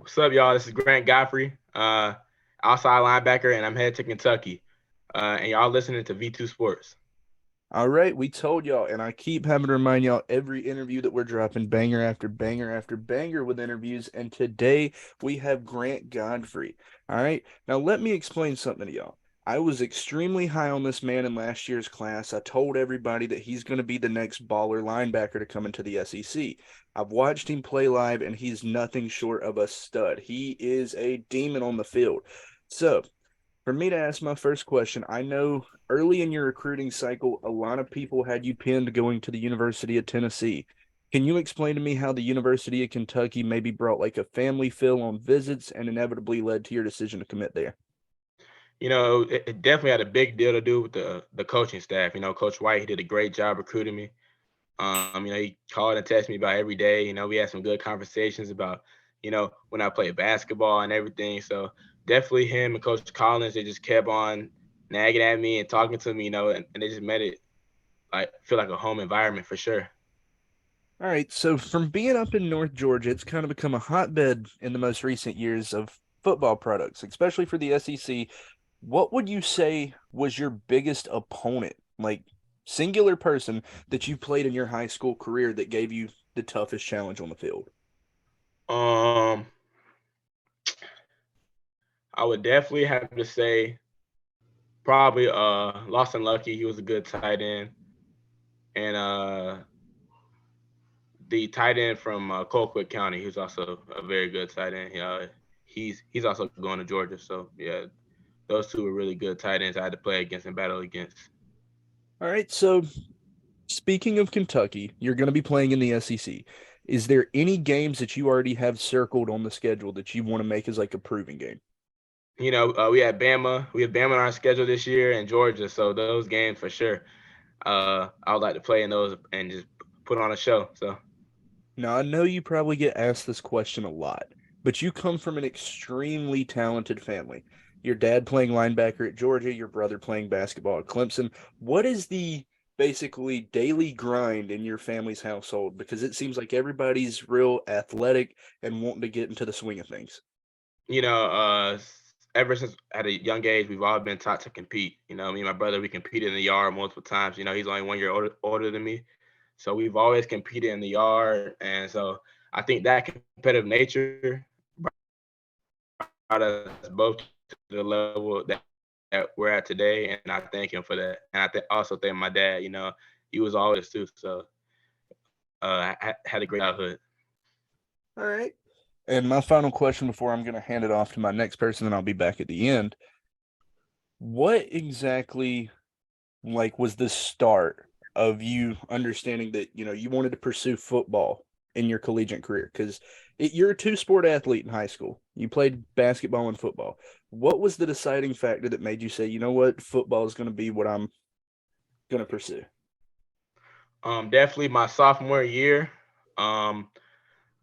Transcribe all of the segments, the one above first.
What's up, y'all? This is Godfrey, outside linebacker, and I'm headed to Kentucky. And y'all listening to V2 Sports. All right, we told y'all, and I keep having to remind y'all every interview that we're dropping banger after banger after banger with interviews. And today we have Grant Godfrey. All right, now let me explain something to y'all. I was extremely high on this man in last year's class. I told everybody that he's going to be the next baller linebacker to come into the SEC. I've watched him play live, and he's nothing short of a stud. He is a demon on the field. So, for me to ask my first question, I know early in your recruiting cycle, a lot of people had you pinned going to the University of Tennessee. Can you explain to me how the University of Kentucky maybe brought like a family feel on visits and inevitably led to your decision to commit there? It definitely had a big deal to do with the coaching staff. Coach White, he did a great job recruiting me. He called and texted me about every day. We had some good conversations about, when I played basketball and everything. So definitely him and Coach Collins, they just kept on nagging at me and talking to me, and they just made it like feel like a home environment for sure. All right, so from being up in North Georgia, it's kind of become a hotbed in the most recent years of football products, especially for the SEC. What would you say was your biggest opponent, like singular person that you played in your high school career that gave you the toughest challenge on the field? Um, I would definitely have to say probably Lawson Lucky. He was a good tight end, and the tight end from Colquitt County. He's also a very good tight end. He's also going to Georgia. So yeah, those two were really good tight ends I had to play against and battle against. All right, so speaking of Kentucky, you're going to be playing in the SEC. Is there any games that you already have circled on the schedule that you want to make as like a proving game? We had Bama on our schedule this year and Georgia. So those games for sure. I would like to play in those and just put on a show. So Now, I know you probably get asked this question a lot, but you come from an extremely talented family. Your dad playing linebacker at Georgia, your brother playing basketball at Clemson. What is the basically daily grind in your family's household? Because it seems like everybody's real athletic and wanting to get into the swing of things. you know, uh, ever since at a young age, we've all been taught to compete. Me and my brother, we competed in the yard multiple times. He's only 1 year older than me. So we've always competed in the yard. And so I think that competitive nature brought us both to the level that we're at today. And I thank him for that. And also thank my dad. He was always too. So I had a great childhood. All right. And my final question before I'm going to hand it off to my next person, and I'll be back at the end. What exactly like was the start of you understanding that you wanted to pursue football in your collegiate career? Because you're a two-sport athlete in high school. You played basketball and football. What was the deciding factor that made you say, you know what, football is going to be what I'm going to pursue? Definitely my sophomore year. Um,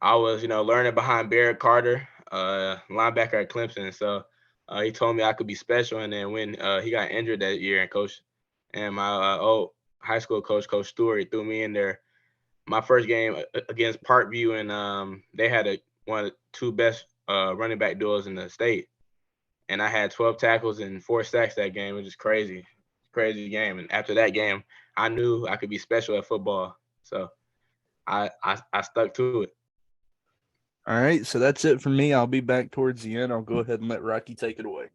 I was, learning behind Barrett Carter, linebacker at Clemson. So he told me I could be special. And then when he got injured that year, and my old high school coach, Coach Stewart, he threw me in there. My first game against Parkview, and they had one of the two best running back duos in the state. And I had 12 tackles and 4 sacks that game, which is crazy, crazy game. And after that game, I knew I could be special at football. So I stuck to it. All right, so that's it for me. I'll be back towards the end. I'll go ahead and let Rocky take it away.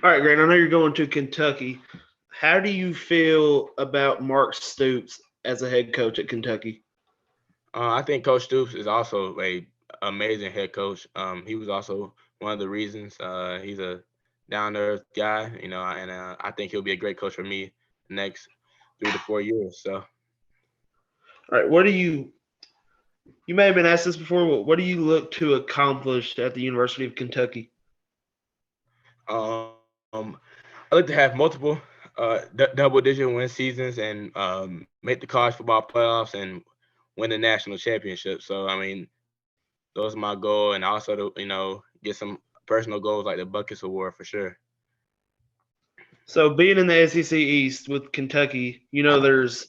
All right, Grant. I know you're going to Kentucky. How do you feel about Mark Stoops as a head coach at Kentucky? I think Coach Stoops is also a amazing head coach. He was also one of the reasons. He's a down to earth guy, and I think he'll be a great coach for me the next 3 to 4 years. So, All right, what do you may have been asked this before, but what do you look to accomplish at the University of Kentucky? um, I like to have multiple double digit win seasons and make the college football playoffs and win the national championship. So, I mean, those are my goal, and also to get some personal goals like the Buckets Award for sure. So, being in the SEC East with Kentucky, there's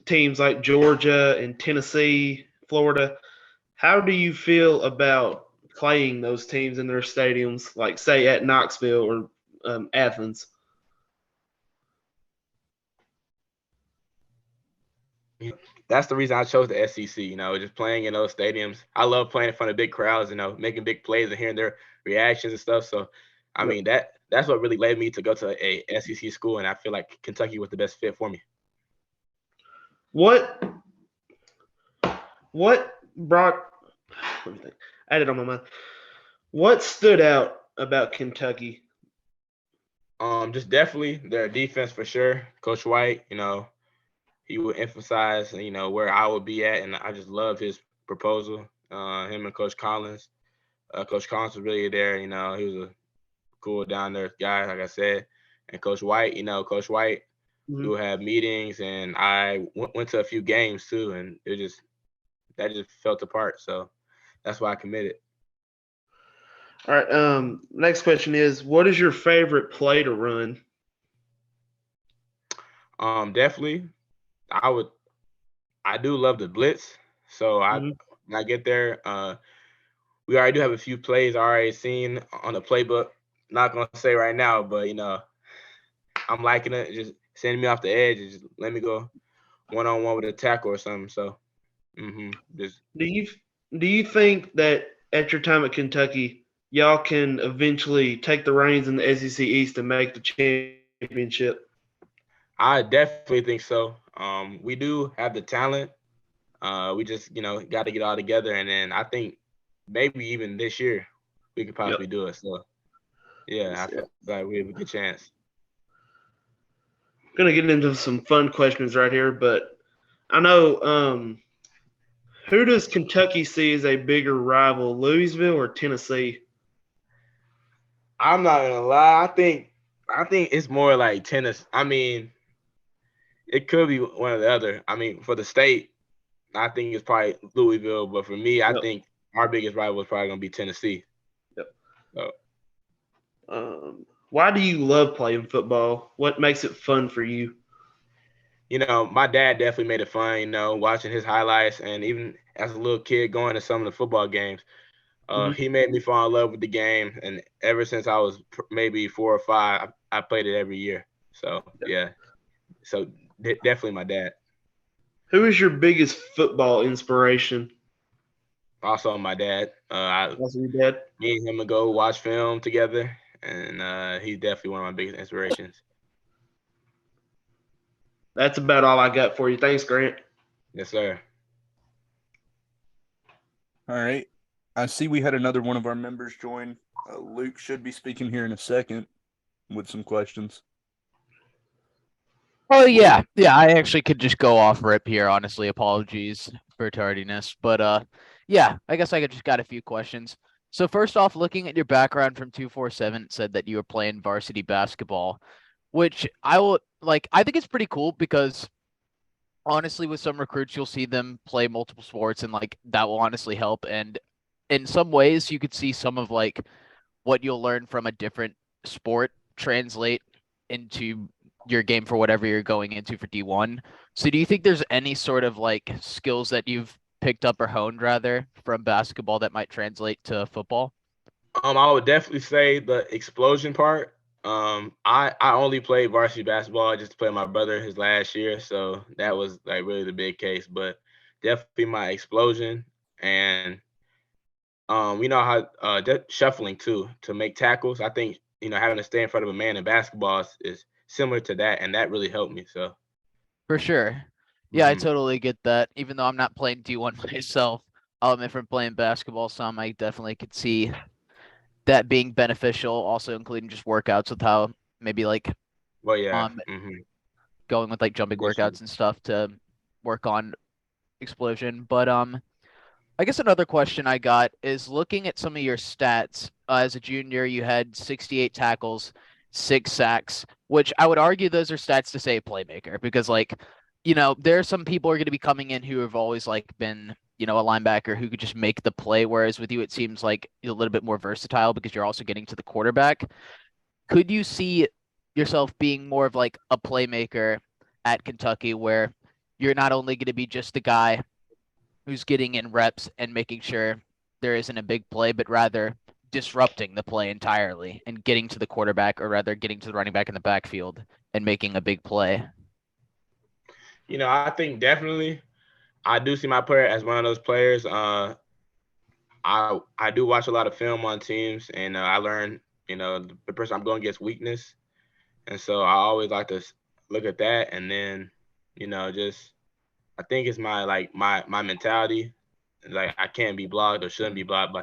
teams like Georgia and Tennessee, Florida. How do you feel about playing those teams in their stadiums, like say at Knoxville or Athens? That's the reason I chose the SEC. Just playing in those stadiums. I love playing in front of big crowds. Making big plays and hearing their reactions and stuff. So, I mean that's what really led me to go to a SEC school, and I feel like Kentucky was the best fit for me. What brought? Let me think. I had it on my mind. What stood out about Kentucky? Just definitely their defense for sure. Coach White, he would emphasize, where I would be at, and I just love his proposal. Him and Coach Collins. Coach Collins was really there. He was a cool down there guy, like I said. And Coach White, we would have meetings, and I went to a few games too, and that just felt apart. So that's why I committed. All right. Next question is, what is your favorite play to run? Definitely, I do love the blitz. So when I get there, we already do have a few plays already seen on the playbook. Not gonna say right now, but I'm liking it. Just sending me off the edge and just let me go 1-on-1 with a tackle or something. So, just Do you think that at your time at Kentucky, y'all can eventually take the reins in the SEC East and make the championship? I definitely think so. We do have the talent. We just got to get all together, and then I think maybe even this year we could possibly do it. So yeah, I feel like we have a good chance. Gonna get into some fun questions right here, but I know who does Kentucky see as a bigger rival, Louisville or Tennessee? I'm not gonna lie. I think it's more like tennis. I mean, it could be one or the other. I mean, for the state, I think it's probably Louisville, but for me, I think our biggest rival is probably gonna be Tennessee. Yep. So, why do you love playing football? What makes it fun for you? My dad definitely made it fun. Watching his highlights, and even as a little kid going to some of the football games, he made me fall in love with the game. And ever since I was maybe 4 or 5, I played it every year. So yeah, so definitely my dad. Who is your biggest football inspiration? Also my dad. Also your dad? Me and him would go watch film together, and he's definitely one of my biggest inspirations. That's about all I got for you. Thanks, Grant. Yes, sir. All right. I see we had another one of our members join. Luke should be speaking here in a second with some questions. Oh yeah, I actually could just go off rip here. Honestly, apologies for tardiness, but yeah, I guess I just got a few questions. So first off, looking at your background from 247, it said that you were playing varsity basketball, which I think it's pretty cool because honestly, with some recruits, you'll see them play multiple sports, and that will honestly help. And in some ways, you could see some of what you'll learn from a different sport translate into your game for whatever you're going into for D1. So do you think there's any sort of skills that you've picked up or honed rather from basketball that might translate to football? I would definitely say the explosion part. I only played varsity basketball just to play my brother his last year, so that was really the big case. But definitely my explosion, and how shuffling too to make tackles. I think having to stay in front of a man in basketball is similar to that, and that really helped me. So for sure, yeah, I totally get that. Even though I'm not playing D1 myself, if I'm playing basketball some, I definitely could see that being beneficial. Also, including just workouts with how maybe going with jumping workouts and stuff to work on explosion. But I guess another question I got is looking at some of your stats. As a junior, you had 68 tackles, 6 sacks, which I would argue those are stats to say playmaker because, there are some people who are going to be coming in who have always been, a linebacker who could just make the play. Whereas with you, it seems like you're a little bit more versatile because you're also getting to the quarterback. Could you see yourself being more of a playmaker at Kentucky where you're not only going to be just the guy who's getting in reps and making sure there isn't a big play, but rather disrupting the play entirely and getting to the quarterback, or rather getting to the running back in the backfield and making a big play? I think definitely I do see my player as one of those players. I do watch a lot of film on teams, and I learn, the person I'm going against weakness, and so I always like to look at that, and then, just I think it's my mentality, like I can't be blocked or shouldn't be blocked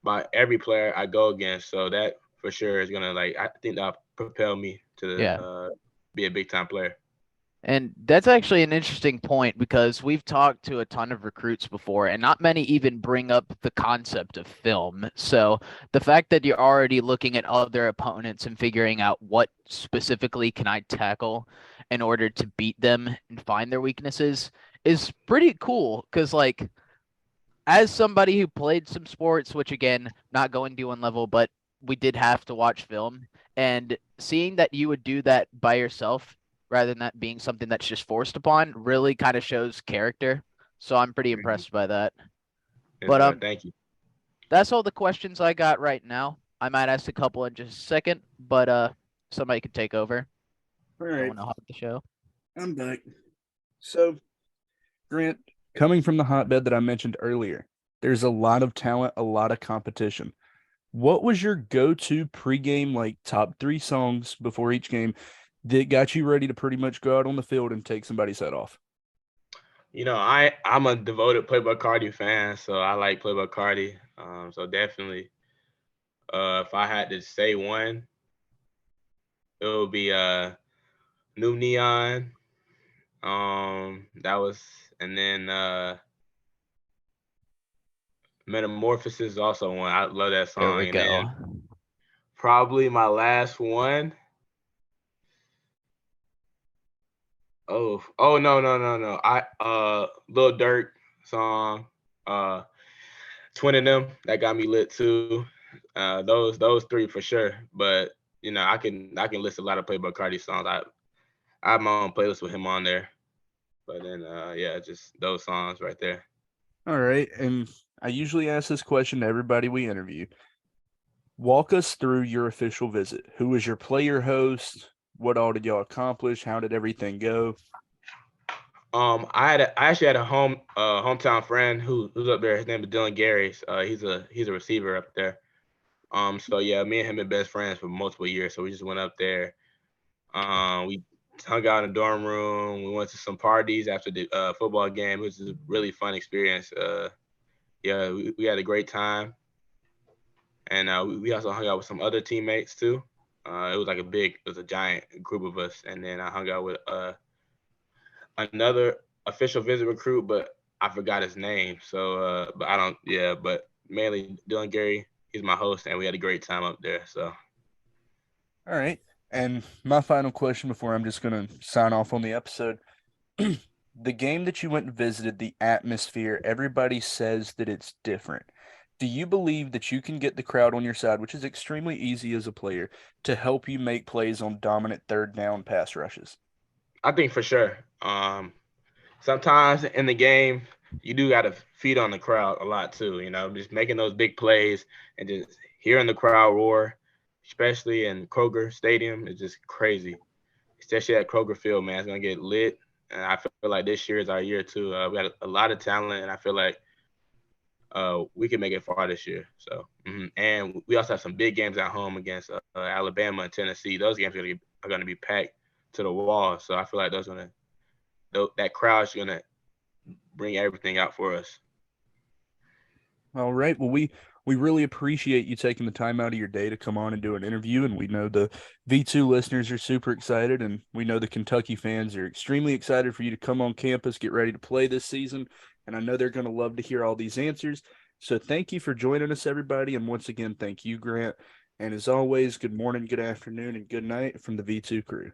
by every player I go against. So that for sure is gonna I think that'll propel me to Yeah. be a big time player. And that's actually an interesting point, because we've talked to a ton of recruits before, and not many even bring up the concept of film. So the fact that you're already looking at other opponents and figuring out what specifically can I tackle in order to beat them and find their weaknesses is pretty cool. Because, like, as somebody who played some sports, which again, not going D1 level, but we did have to watch film, and seeing that you would do that by yourself rather than that being something that's just forced upon really kind of shows character. So I'm pretty impressed by that. Yes, But sir. Thank you. that's all the questions I got right now. I might ask a couple in just a second, but somebody could take over. All Don't right, want to hog the show. I'm back. So, Grant, coming from the hotbed that I mentioned earlier, there's a lot of talent, a lot of competition. What was your go-to pregame, like top 3 songs before each game that got you ready to pretty much go out on the field and take somebody's head off? I'm a devoted Playboy Cardi fan, so I like Playboy Cardi. So definitely, if I had to say one, it would be New Neon. That was, and then Metamorphosis is also one. I love that There we song. And go. then probably my last one. Oh no. Lil Durk song, Twin of Them, that got me lit too. Those three for sure. But I can list a lot of Playboy Cardi songs. I have my own playlist with him on there. But then yeah, just those songs right there. All right, and I usually ask this question to everybody we interview. Walk us through your official visit. Who was your player host? What all did y'all accomplish? How did everything go? I actually had a hometown friend who's up there. His name is Dylan Garys. He's a receiver up there. So yeah, me and him been best friends for multiple years. So we just went up there. We hung out in the dorm room. We went to some parties after the football game. It was a really fun experience. Yeah, we had a great time, and we also hung out with some other teammates too. It was a giant group of us, and then I hung out with another official visit recruit, but I forgot his name. So, but I don't. Yeah, but mainly Dylan Gary. He's my host, and we had a great time up there. So, All right. And my final question before I'm just going to sign off on the episode. The game that you went and visited, the atmosphere, everybody says that it's different. Do you believe that you can get the crowd on your side, which is extremely easy as a player, to help you make plays on dominant third down pass rushes? I think for sure. Sometimes in the game, you do got to feed on the crowd a lot too. Just making those big plays and just hearing the crowd roar, especially in Kroger Stadium, is just crazy. Especially at Kroger Field, man, it's gonna get lit. And I feel like this year is our year too. We got a lot of talent, and I feel like we can make it far this year. So, and we also have some big games at home against Alabama and Tennessee. Those games are gonna be packed to the wall. So I feel like that crowd's gonna bring everything out for us. All right. Well, we really appreciate you taking the time out of your day to come on and do an interview. And we know the V2 listeners are super excited, and we know the Kentucky fans are extremely excited for you to come on campus, get ready to play this season. And I know they're going to love to hear all these answers. So thank you for joining us, everybody. And once again, thank you, Grant. And as always, good morning, good afternoon, and good night from the V2 crew.